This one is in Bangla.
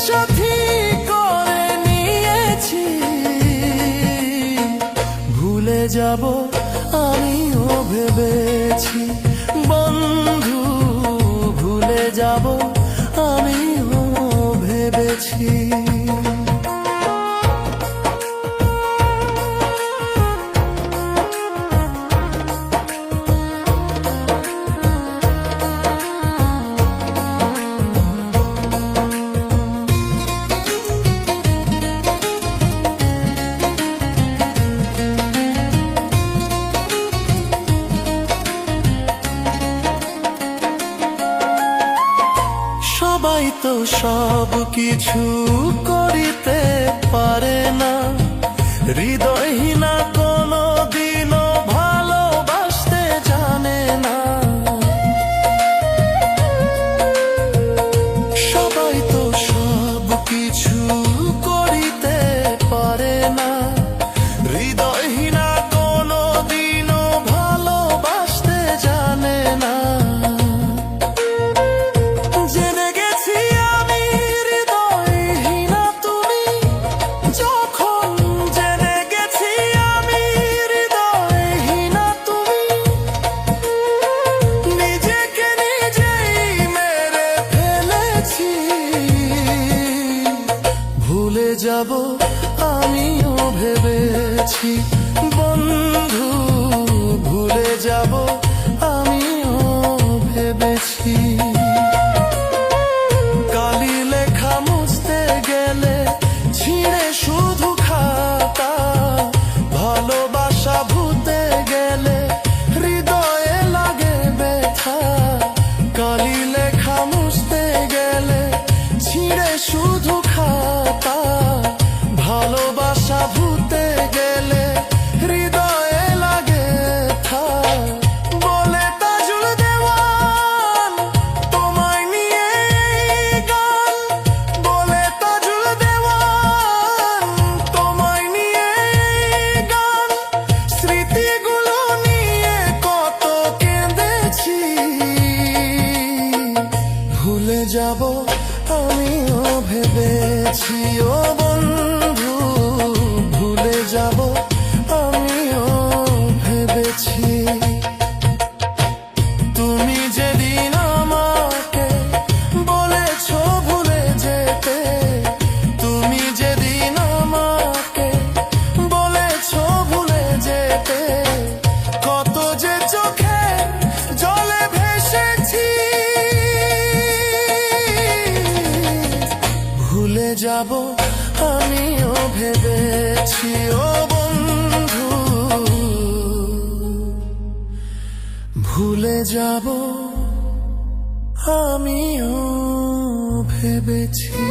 সাথী করে নিয়েছি, ভুলে যাব আমিও ভেবেছি বন্ধু, ভুলে যাব আমিও ভেবেছি। সবাই তো সব কিছু করিতে পারে না, হৃদয়হীনা কোনো দিনও ভালোবাসতে জানে না। সবাই তো সব কিছু করিতে পারে না, হৃদয়হীনা কোনো দিনও ভালোবাসতে জানে না। ভুলে যাব আমিও ভেবেছি বন্ধু, ভুলে যাব আমিও ভেবেছি। কালি লেখা মুছতে গেলে ছিঁড়ে শুধু খাতা, ভালোবাসা ভুলতে গেলে হৃদয়ে লাগে ব্যথা। কালি লেখা মুছতে গেলে ছিঁড়ে শুধু খাতা, ভালোবাসা ভুলতে গেলে হৃদয়ে লাগে ব্যথা। বলে তাজুল দেওয়ান তোমায় নিয়ে গান, বলে তাজুল দেওয়ান তোমায় নিয়ে গান। স্মৃতিগুলো নিয়ে কত কেঁদেছি, ভুলে যাব আমিও ভেবেছি ও বন্ধু, ভুলে যাব আমিও ভেবেছি। তুমি যেদিন আমাকে বলেছ ভুলে যেতে, তুমি যেদিন আমাকে বলেছ ভুলে যেতে, কত যে চোখে জলে ভেসেছি। ভুলে যাব আমিও ভেবেছি ও বন্ধু, ভুলে যাব আমিও ভেবেছি।